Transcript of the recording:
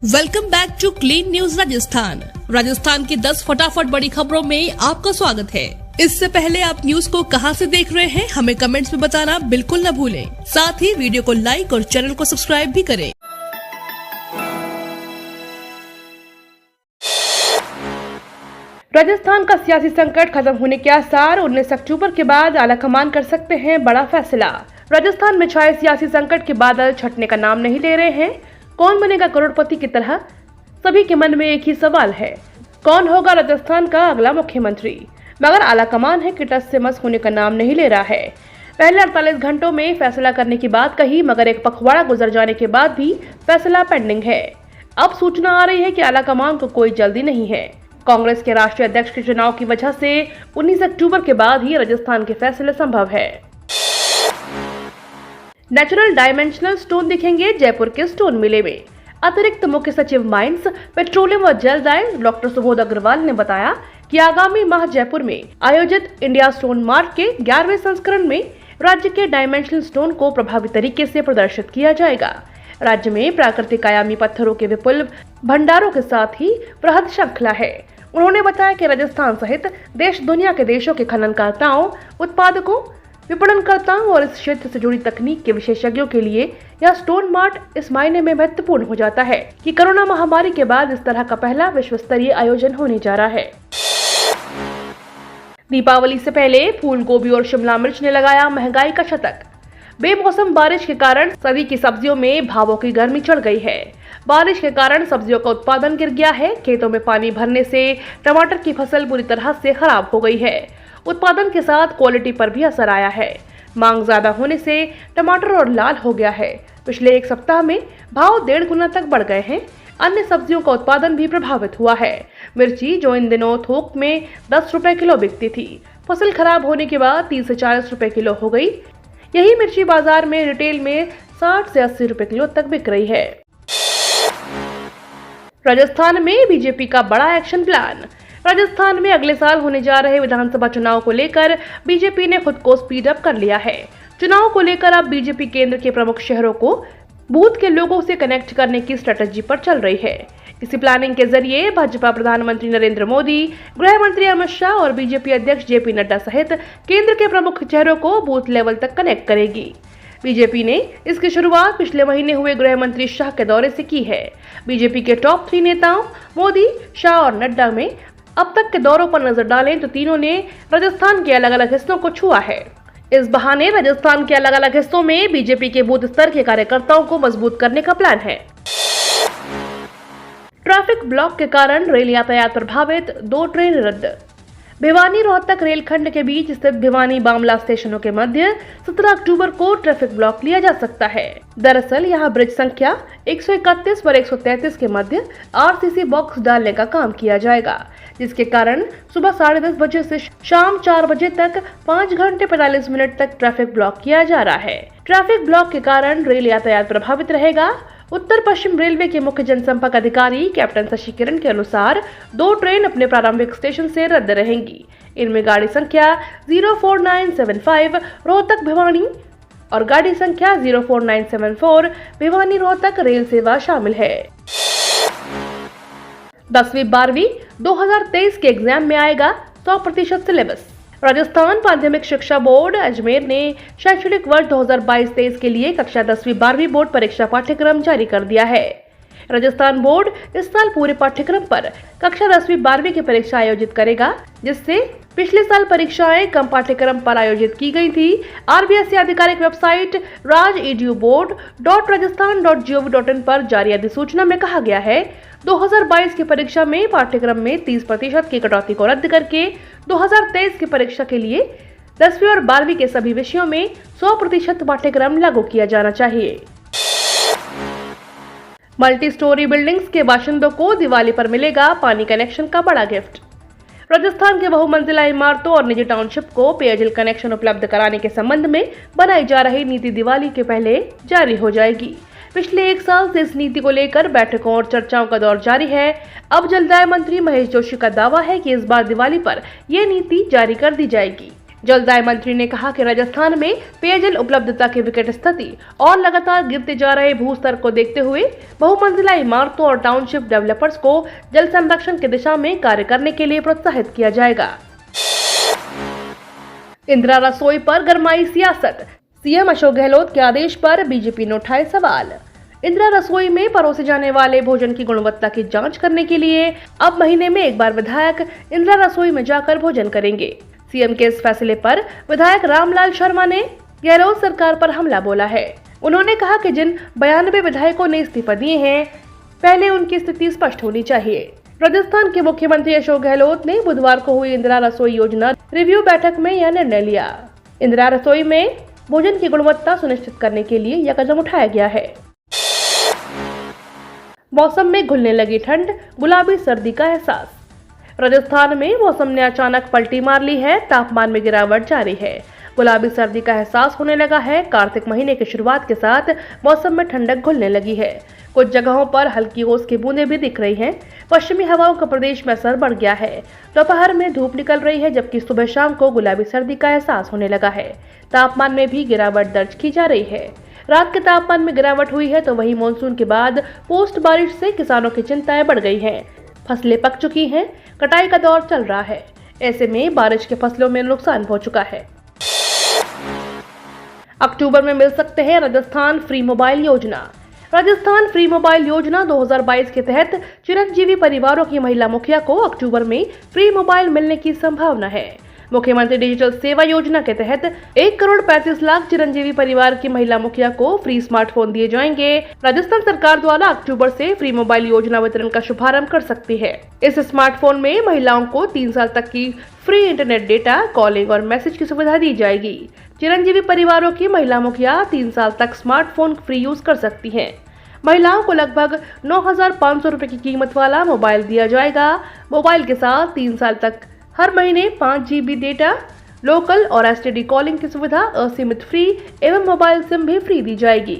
Welcome back to clean news Rajasthan की 10 फटाफट बड़ी खबरों में आपका स्वागत है। इससे पहले आप न्यूज को कहां से देख रहे हैं हमें कमेंट्स में बताना बिल्कुल न भूलें। साथ ही वीडियो को लाइक और चैनल को सब्सक्राइब भी करें। राजस्थान का सियासी संकट खत्म होने के आसार, 19 अक्टूबर के बाद आलाकमान कर सकते हैं बड़ा फैसला। राजस्थान में छाए सियासी संकट के बादल छटने का नाम नहीं ले रहे हैं। कौन बनेगा करोड़पति की तरह? सभी के मन में एक ही सवाल है, कौन होगा राजस्थान का अगला मुख्यमंत्री? मगर आलाकमान है कि टस से मस होने का नाम नहीं ले रहा है। पहले 48 घंटों में फैसला करने की बात कही, मगर एक पखवाड़ा गुजर जाने के बाद भी फैसला पेंडिंग है। अब सूचना आ रही है कि आलाकमान को कोई जल्दी नहीं है। कांग्रेस के राष्ट्रीय अध्यक्ष के चुनाव की वजह से 19 अक्टूबर के बाद ही राजस्थान के फैसले संभव है। नेचुरल डायमेंशनल स्टोन दिखेंगे जयपुर के स्टोन मेले में। अतिरिक्त मुख्य सचिव माइंस, पेट्रोलियम और जल दाय डॉक्टर सुबोध अग्रवाल ने बताया कि आगामी माह जयपुर में आयोजित इंडिया स्टोन मार्ट के 11वें संस्करण में राज्य के डायमेंशनल स्टोन को प्रभावी तरीके से प्रदर्शित किया जाएगा। राज्य में प्राकृतिक आयामी पत्थरों के विपुल भंडारों के साथ ही बृहद श्रृंखला है। उन्होंने बताया कि राजस्थान सहित देश दुनिया के देशों के खननकर्ताओं, उत्पादकों, विपणनकर्ताओं और इस क्षेत्र से जुड़ी तकनीक के विशेषज्ञों के लिए यह स्टोन मार्ट इस मायने में महत्वपूर्ण हो जाता है कि कोरोना महामारी के बाद इस तरह का पहला विश्व स्तरीय आयोजन होने जा रहा है। दीपावली से पहले फूल गोभी और शिमला मिर्च ने लगाया महंगाई का शतक। बेमौसम बारिश के कारण सदी की सब्जियों में भावों की गर्मी चढ़ गई है। बारिश के कारण सब्जियों का उत्पादन गिर गया है। खेतों में पानी भरने से टमाटर की फसल बुरी तरह से खराब हो गई है। उत्पादन के साथ क्वालिटी पर भी असर आया है। मांग ज्यादा होने से टमाटर और लाल हो गया है। पिछले एक सप्ताह में भाव 1.5 गुना तक बढ़ गए हैं। अन्य सब्जियों का उत्पादन भी प्रभावित हुआ है। मिर्ची जो इन दिनों थोक में 10 रुपए किलो बिकती थी, फसल खराब होने के बाद 30 से 40 रुपए किलो हो गई। यही मिर्ची बाजार में रिटेल में 60 से 80 रुपए किलो तक बिक रही है। राजस्थान में बीजेपी का बड़ा एक्शन प्लान। राजस्थान में अगले साल होने जा रहे विधानसभा चुनाव को लेकर बीजेपी ने खुद को स्पीड अप कर लिया है। चुनाव को लेकर अब बीजेपी केंद्र के प्रमुख शहरों को बूथ के लोगों से कनेक्ट करने की स्ट्रेटजी पर चल रही है। इसी प्लानिंग के जरिए भाजपा प्रधानमंत्री नरेंद्र मोदी, गृह मंत्री अमित शाह और बीजेपी अध्यक्ष जेपी नड्डा सहित केंद्र के प्रमुख चेहरों को बूथ लेवल तक कनेक्ट करेगी। बीजेपी ने इसकी शुरुआत पिछले महीने हुए गृह मंत्री शाह के दौरे से की है। बीजेपी के टॉप 3 नेताओं मोदी, शाह और नड्डा में अब तक के दौरों पर नजर डालें तो तीनों ने राजस्थान के अलग अलग हिस्सों को छुआ है। इस बहाने राजस्थान के अलग अलग हिस्सों में बीजेपी के बूथ स्तर के कार्यकर्ताओं को मजबूत करने का प्लान है। ट्रैफिक ब्लॉक के कारण रेल यातायात प्रभावित, 2 ट्रेन रद्द। भिवानी रोहतक रेलखंड के बीच स्थित भिवानी बामला स्टेशनों के मध्य 17 अक्टूबर को ट्रैफिक ब्लॉक लिया जा सकता है। दरअसल यहां ब्रिज संख्या 131 और 133 के मध्य आरसीसी बॉक्स डालने का काम किया जाएगा, जिसके कारण सुबह 10:30 बजे से शाम 4 बजे तक 5 घंटे 45 मिनट तक ट्रैफिक ब्लॉक किया जा रहा है। ट्रैफिक ब्लॉक के कारण रेल यातायात प्रभावित रहेगा। उत्तर पश्चिम रेलवे के मुख्य जनसंपर्क अधिकारी कैप्टन शशि किरण के अनुसार 2 ट्रेन अपने प्रारंभिक स्टेशन से रद्द रहेंगी। इनमें गाड़ी संख्या 04975 रोहतक भिवानी और गाड़ी संख्या 04974 भिवानी रोहतक रेल सेवा शामिल है। 10वीं 12वीं 2023 के एग्जाम में आएगा 100% सिलेबस। राजस्थान माध्यमिक शिक्षा बोर्ड अजमेर ने शैक्षणिक वर्ष 2022-23 के लिए कक्षा 10वीं 12वीं बोर्ड परीक्षा पाठ्यक्रम जारी कर दिया है। राजस्थान बोर्ड इस साल पूरे पाठ्यक्रम पर कक्षा 10वीं 12वीं की परीक्षा आयोजित करेगा, जिससे पिछले साल परीक्षाएं कम पाठ्यक्रम पर आयोजित की गई थी। आरबीएसई आधिकारिक वेबसाइट raj.edu.board.rajasthan.gov.in पर जारी अधिसूचना में कहा गया है 2022 की परीक्षा में पाठ्यक्रम में 30% की कटौती को रद्द करके 2023 की परीक्षा के लिए 10वीं और 12वीं के सभी विषयों में 100% पाठ्यक्रम लागू किया जाना चाहिए। मल्टी स्टोरी बिल्डिंग्स के बाशिंदों को दिवाली पर मिलेगा पानी कनेक्शन का बड़ा गिफ्ट। राजस्थान के बहुमंजिला इमारतों और निजी टाउनशिप को पेयजल कनेक्शन उपलब्ध कराने के संबंध में बनाई जा रही नीति दिवाली के पहले जारी हो जाएगी। पिछले 1 साल से इस नीति को लेकर बैठकों और चर्चाओं का दौर जारी है। अब जलदाय मंत्री महेश जोशी का दावा है कि इस बार दिवाली पर यह नीति जारी कर दी जाएगी। जल दाय मंत्री ने कहा कि राजस्थान में पेयजल उपलब्धता की विकट स्थिति और लगातार गिरते जा रहे भू स्तर को देखते हुए बहुमंजिला इमारतों और टाउनशिप डेवलपर्स को जल संरक्षण की दिशा में कार्य करने के लिए प्रोत्साहित किया जाएगा। इंदिरा रसोई पर गरमाई सियासत, सीएम अशोक गहलोत के आदेश पर बीजेपी ने उठाए सवाल। इंदिरा रसोई में परोसे जाने वाले भोजन की गुणवत्ता की जांच करने के लिए अब महीने में एक बार विधायक इंदिरा रसोई में जाकर भोजन करेंगे। सीएम के इस फैसले पर विधायक रामलाल शर्मा ने गहलोत सरकार पर हमला बोला है। उन्होंने कहा कि जिन 92 विधायकों ने इस्तीफा दिए हैं, पहले उनकी स्थिति स्पष्ट होनी चाहिए। राजस्थान के मुख्यमंत्री अशोक गहलोत ने बुधवार को हुई इंदिरा रसोई योजना रिव्यू बैठक में यह निर्णय लिया। इंदिरा रसोई में भोजन की गुणवत्ता सुनिश्चित करने के लिए यह कदम उठाया गया है। मौसम में घुलने लगी ठंड, गुलाबी सर्दी का एहसास। राजस्थान में मौसम ने अचानक पलटी मार ली है, तापमान में गिरावट जारी है। गुलाबी सर्दी का एहसास होने लगा है। कार्तिक महीने की शुरुआत के साथ मौसम में ठंडक घुलने लगी है। कुछ जगहों पर हल्की ओस की बूंदें भी दिख रही हैं। पश्चिमी हवाओं का प्रदेश में असर बढ़ गया है। दोपहर में धूप निकल रही है, जबकि सुबह शाम को गुलाबी सर्दी का एहसास होने लगा है। तापमान में भी गिरावट दर्ज की जा रही है। रात के तापमान में गिरावट हुई है, तो वहीं मानसून के बाद पोस्ट बारिश से किसानों की चिंताएं बढ़ गई हैं। फसलें पक चुकी हैं, कटाई का दौर चल रहा है। ऐसे में बारिश के फसलों में नुकसान हो चुका है। अक्टूबर में मिल सकते हैं राजस्थान फ्री मोबाइल योजना। राजस्थान फ्री मोबाइल योजना 2022 के तहत चिरंजीवी परिवारों की महिला मुखिया को अक्टूबर में फ्री मोबाइल मिलने की संभावना है। मुख्यमंत्री डिजिटल सेवा योजना के तहत 1,35,00,000 चिरंजीवी परिवार की महिला मुखिया को फ्री स्मार्टफोन दिए जाएंगे। राजस्थान सरकार द्वारा अक्टूबर से फ्री मोबाइल योजना वितरण का शुभारंभ कर सकती है। इस स्मार्टफोन में महिलाओं को 3 साल तक की फ्री इंटरनेट डेटा, कॉलिंग और मैसेज की सुविधा दी जाएगी। चिरंजीवी परिवारों की महिला मुखिया 3 साल तक स्मार्टफोन फ्री यूज कर सकती हैं। महिलाओं को लगभग 9,500 रुपए की कीमत वाला मोबाइल दिया जाएगा। मोबाइल के साथ 3 साल तक हर महीने 5 GB डेटा, लोकल और STD कॉलिंग की सुविधा, असीमित फ्री एवं मोबाइल सिम भी फ्री दी जाएगी।